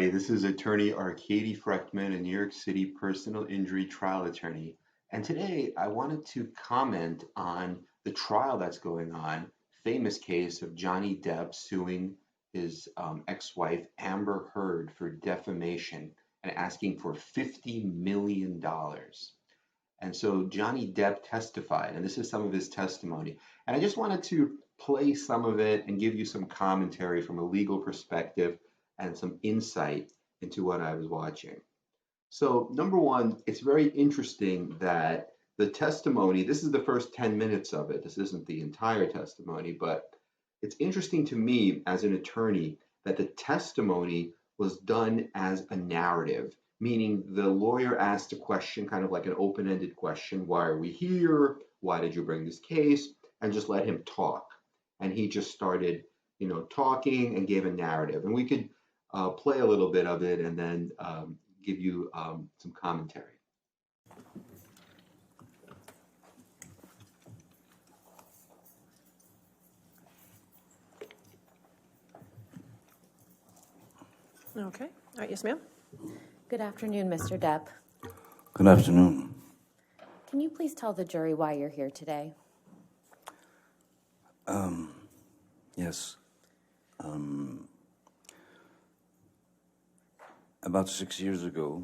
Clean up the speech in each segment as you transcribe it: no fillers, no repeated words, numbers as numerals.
everybody. This is attorney Arkady Frekhtman, a New York City personal injury trial attorney. And today I wanted to comment on the trial that's going on, famous case of Johnny Depp suing his ex-wife Amber Heard for defamation and asking for $50 million. And so Johnny Depp testified, and this is some of his testimony. And I just wanted to play some of it and give you some commentary from a legal perspective and some insight into what I was watching. So number one, it's very interesting that the testimony, this is the first 10 minutes of it. This isn't the entire testimony, but it's interesting to me as an attorney that the testimony was done as a narrative, meaning the lawyer asked a question, kind of like an open-ended question. Why are we here? Why did you bring this case? And just let him talk. And he just started, talking and gave a narrative. And we could play a little bit of it and then give you some commentary. Okay. All right. Yes, ma'am. Good afternoon, Mr. Depp. Good afternoon. Can you please tell the jury why you're here today? Yes. About 6 years ago,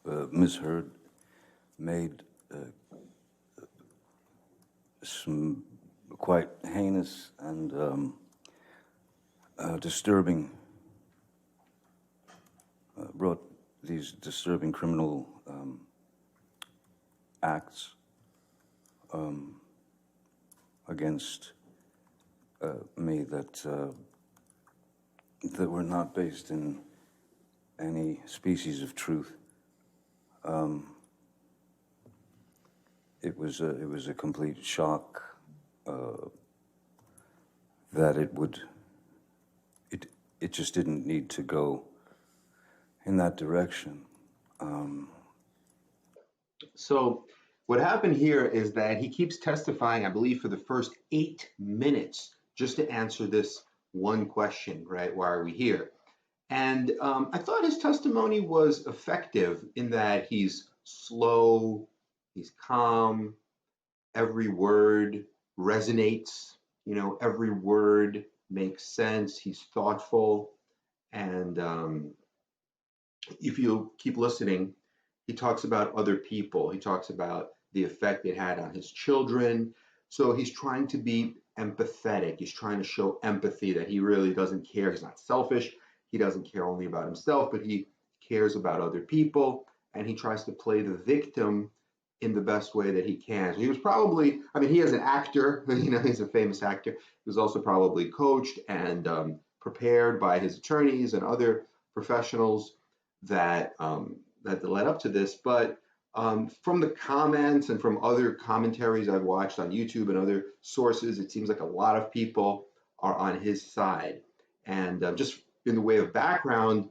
Ms. Heard made some quite heinous and disturbing, brought these disturbing criminal acts against me that were not based in any species of truth. It was a complete shock that it just didn't need to go in that direction. So what happened here is that he keeps testifying, I believe, for the first 8 minutes just to answer this one question, right? Why are we here? And I thought his testimony was effective in that he's slow, he's calm, every word resonates, every word makes sense, he's thoughtful. And if you keep listening, he talks about other people. He talks about the effect it had on his children. So he's trying to be empathetic. He's trying to show empathy, that he really doesn't care. He's not selfish. He doesn't care only about himself, but he cares about other people. And he tries to play the victim in the best way that he can. So he was probably, he is an actor, he's a famous actor. He was also probably coached and prepared by his attorneys and other professionals that led up to this. But from the comments and from other commentaries I've watched on YouTube and other sources, it seems like a lot of people are on his side. And just in the way of background,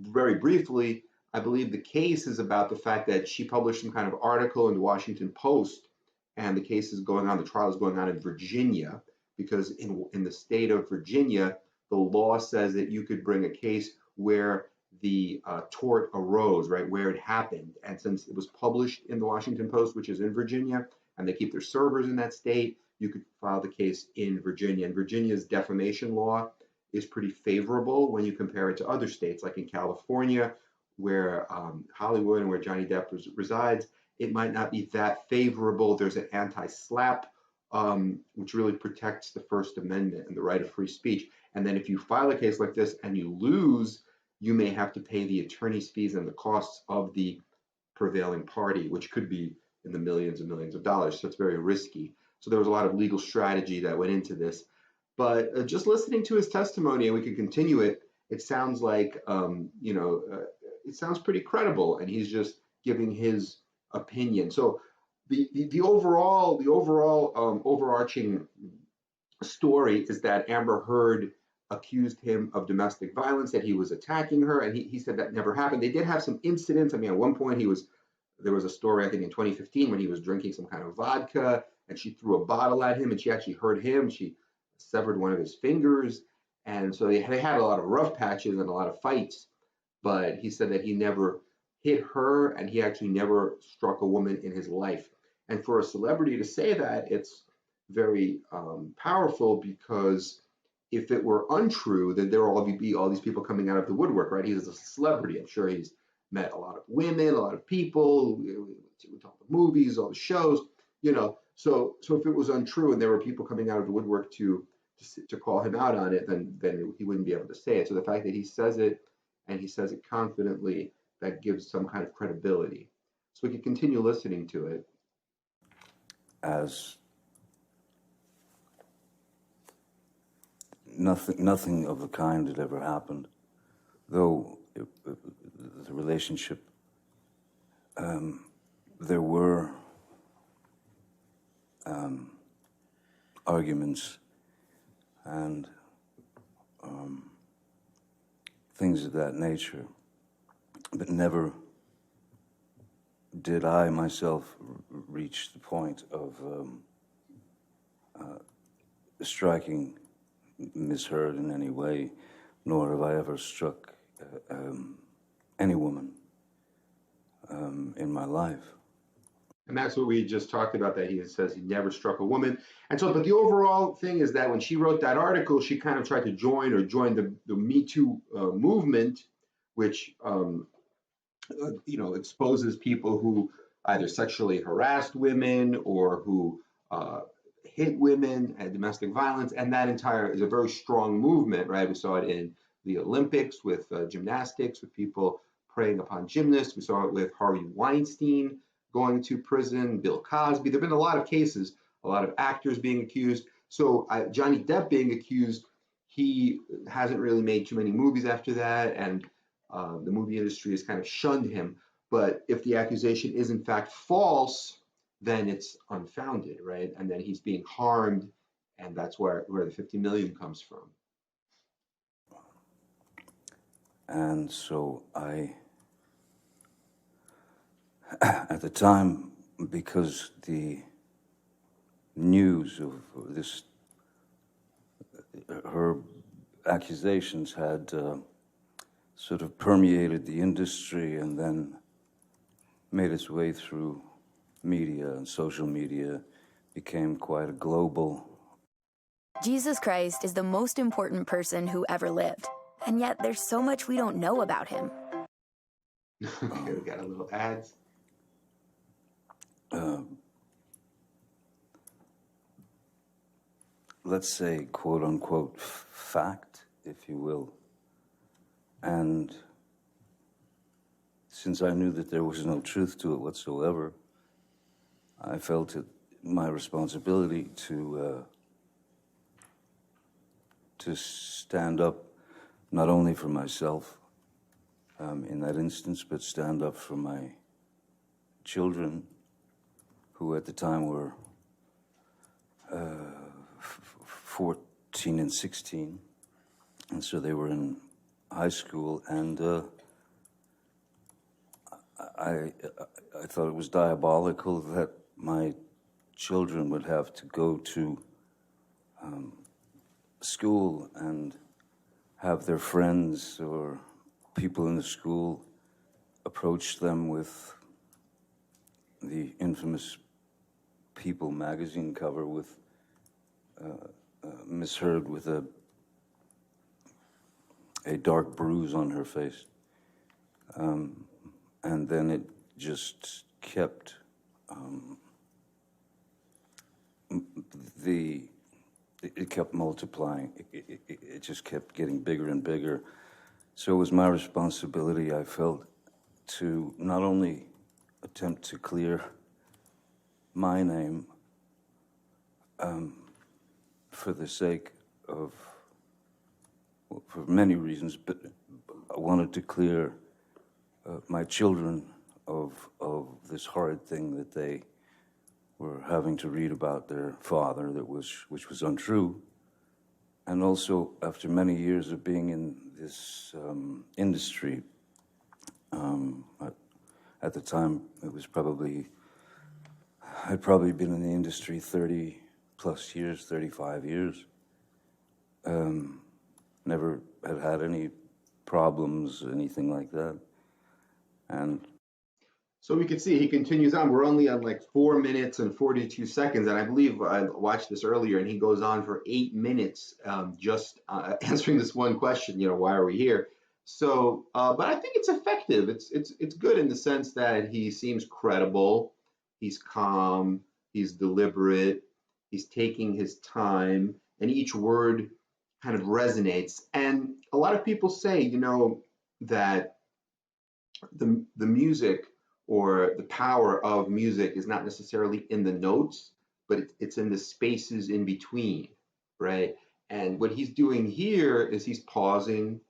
very briefly, I believe the case is about the fact that she published some kind of article in the Washington Post, and the case is going on, the trial is going on in Virginia, because in the state of Virginia, the law says that you could bring a case where the tort arose, right, where it happened. And since it was published in the Washington Post, which is in Virginia, and they keep their servers in that state, you could file the case in Virginia. And Virginia's defamation law is pretty favorable when you compare it to other states, like in California, where Hollywood and where Johnny Depp resides. It might not be that favorable. There's an anti-SLAPP, which really protects the First Amendment and the right of free speech. And then if you file a case like this and you lose, you may have to pay the attorney's fees and the costs of the prevailing party, which could be in the millions and millions of dollars. So it's very risky. So there was a lot of legal strategy that went into this. But just listening to his testimony, and we could continue it, it sounds like, it sounds pretty credible, and he's just giving his opinion. So the overall overarching story is that Amber Heard accused him of domestic violence, that he was attacking her, and he said that never happened. They did have some incidents. At one point there was a story, I think in 2015, when he was drinking some kind of vodka and she threw a bottle at him and she actually hurt him. She severed one of his fingers. And so they had a lot of rough patches and a lot of fights, but he said that he never hit her and he actually never struck a woman in his life. And for a celebrity to say that, it's very powerful, because if it were untrue, then there will be all these people coming out of the woodwork, right? He's a celebrity. I'm sure he's met a lot of women, a lot of people, with all the movies, all the shows, So if it was untrue and there were people coming out of the woodwork to call him out on it, then he wouldn't be able to say it. So the fact that he says it, and he says it confidently, that gives some kind of credibility. So we can continue listening to it. As nothing of the kind had ever happened, though the relationship, there were arguments and things of that nature, but never did I myself reach the point of striking Miss Heard in any way, nor have I ever struck any woman in my life. And that's what we just talked about, that he says he never struck a woman. And so, but the overall thing is that when she wrote that article, she kind of tried to join the Me Too movement, which, exposes people who either sexually harassed women or who hit women and domestic violence. And that entire is a very strong movement, right? We saw it in the Olympics with gymnastics, with people preying upon gymnasts. We saw it with Harvey Weinstein going to prison, Bill Cosby. There have been a lot of cases, a lot of actors being accused. So Johnny Depp being accused, he hasn't really made too many movies after that, and the movie industry has kind of shunned him. But if the accusation is in fact false, then it's unfounded, right? And then he's being harmed, and that's where the 50 million comes from. And so at the time, because the news of this, her accusations had sort of permeated the industry and then made its way through media, and social media became quite a global. Jesus Christ is the most important person who ever lived, and yet there's so much we don't know about him. Okay, we got a little ads. Let's say, quote unquote, fact, if you will. And since I knew that there was no truth to it whatsoever, I felt it my responsibility to stand up not only for myself in that instance, but stand up for my children, who at the time were 14 and 16, and so they were in high school, and I thought it was diabolical that my children would have to go to school and have their friends or people in the school approach them with the infamous People magazine cover with Miss Heard with a dark bruise on her face. And then it just kept, it kept multiplying. It just kept getting bigger and bigger. So it was my responsibility, I felt, to not only attempt to clear my name for the sake of, well, for many reasons, but I wanted to clear my children of this horrid thing that they were having to read about their father, which was untrue. And also, after many years of being in this industry, at the time, it was I'd probably been in the industry 30 plus years, 35 years. never had had any problems, anything like that. And so we can see he continues on. We're only on like 4 minutes and 42 seconds. And I believe I watched this earlier and he goes on for 8 minutes just answering this one question, why are we here? So, but I think it's effective. It's good in the sense that he seems credible. He's calm. He's deliberate. He's taking his time, and each word kind of resonates. And a lot of people say, that the music or the power of music is not necessarily in the notes, but it's in the spaces in between, right? And what he's doing here is he's pausing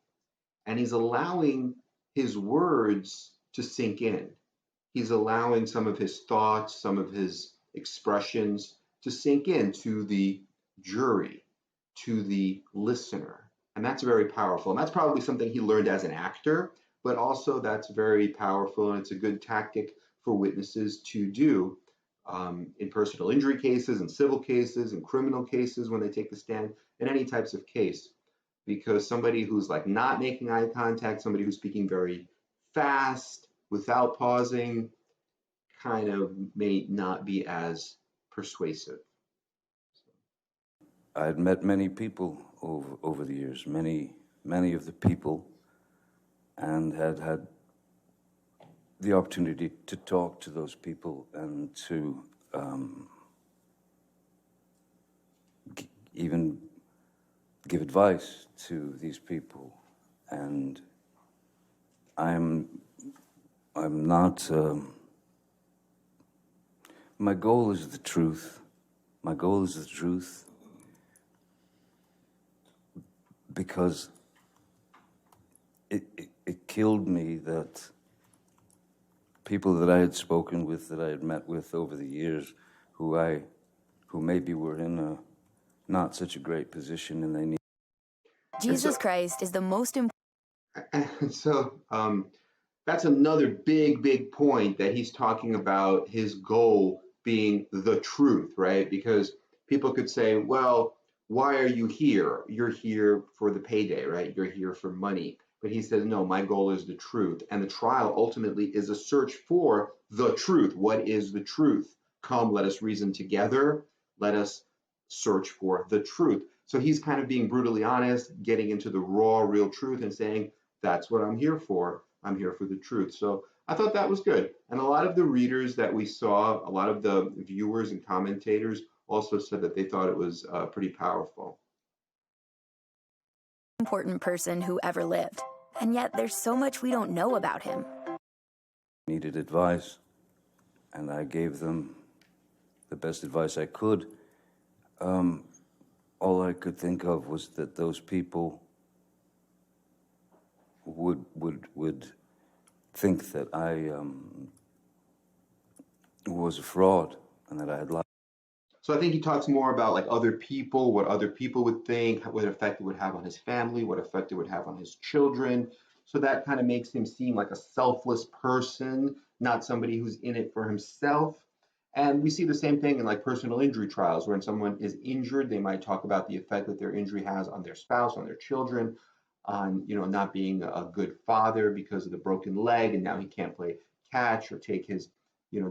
and he's allowing his words to sink in. He's allowing some of his thoughts, some of his expressions to sink in to the jury, to the listener. And that's very powerful. And that's probably something he learned as an actor, but also that's very powerful. And it's a good tactic for witnesses to do in personal injury cases, in civil cases, in criminal cases, when they take the stand, in any types of case. Because somebody who's like not making eye contact, somebody who's speaking very fast without pausing, kind of may not be as persuasive. I had met many people over the years, many of the people, and had the opportunity to talk to those people and to even give advice to these people. And I'm not, my goal is the truth. My goal is the truth because it killed me that people that I had spoken with, that I had met with over the years, who maybe were in a not such a great position and they need. Jesus Christ is the most important. And so that's another big point that he's talking about, his goal being the truth, right? Because people could say, well, why are you here? You're here for the payday, right? You're here for money. But he says, no, my goal is the truth. And the trial ultimately is a search for the truth. What is the truth? Come, let us reason together. Let us search for the truth. So he's kind of being brutally honest, getting into the raw, real truth and saying, that's what I'm here for. I'm here for the truth. So I thought that was good. And a lot of the readers that we saw, a lot of the viewers and commentators also said that they thought it was pretty powerful. Important person who ever lived. And yet there's so much we don't know about him. Needed advice, and I gave them the best advice I could. All I could think of was that those people would think that I was a fraud and that I had lied. So I think he talks more about like other people, what other people would think, what effect it would have on his family, what effect it would have on his children. So that kind of makes him seem like a selfless person, not somebody who's in it for himself. And we see the same thing in like personal injury trials. When someone is injured, they might talk about the effect that their injury has on their spouse, on their children, on not being a good father because of the broken leg, and now he can't play catch or take his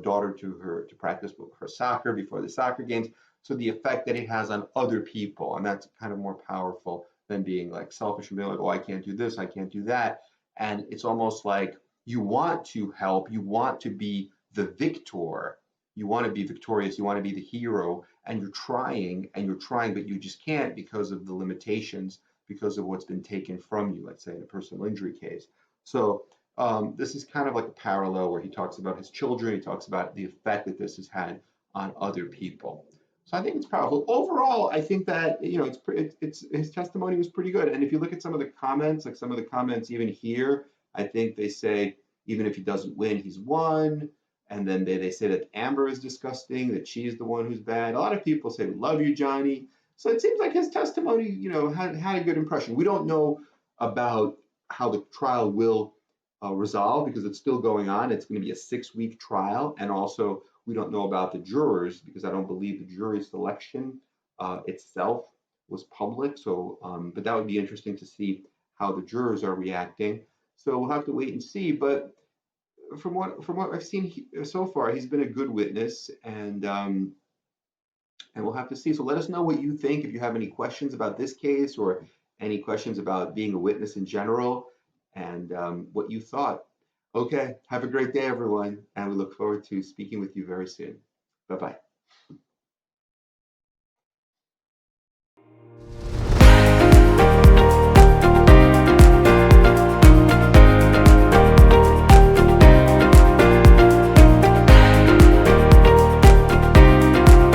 daughter to practice her soccer before the soccer games. So the effect that it has on other people, and that's kind of more powerful than being like selfish and being like, oh, I can't do this, I can't do that. And it's almost like you want to help, you want to be the victor, you want to be victorious, you want to be the hero, and you're trying, but you just can't because of the limitations, because of what's been taken from you, let's say in a personal injury case. So this is kind of like a parallel where he talks about his children, he talks about the effect that this has had on other people. So I think it's powerful. Overall, I think that it's his testimony was pretty good. And if you look at some of the comments, like some of the comments even here, I think they say even if he doesn't win, he's won. And then they say that Amber is disgusting, that she's the one who's bad. A lot of people say, love you, Johnny. So it seems like his testimony, had a good impression. We don't know about how the trial will resolve because it's still going on. It's going to be a 6-week trial. And also, we don't know about the jurors because I don't believe the jury selection itself was public. So, but that would be interesting to see how the jurors are reacting. So we'll have to wait and see. But from what I've seen so far, he's been a good witness, and we'll have to see. So let us know what you think. If you have any questions about this case or any questions about being a witness in general, and what you thought. Okay, have a great day, everyone, and we look forward to speaking with you very soon. Bye-bye.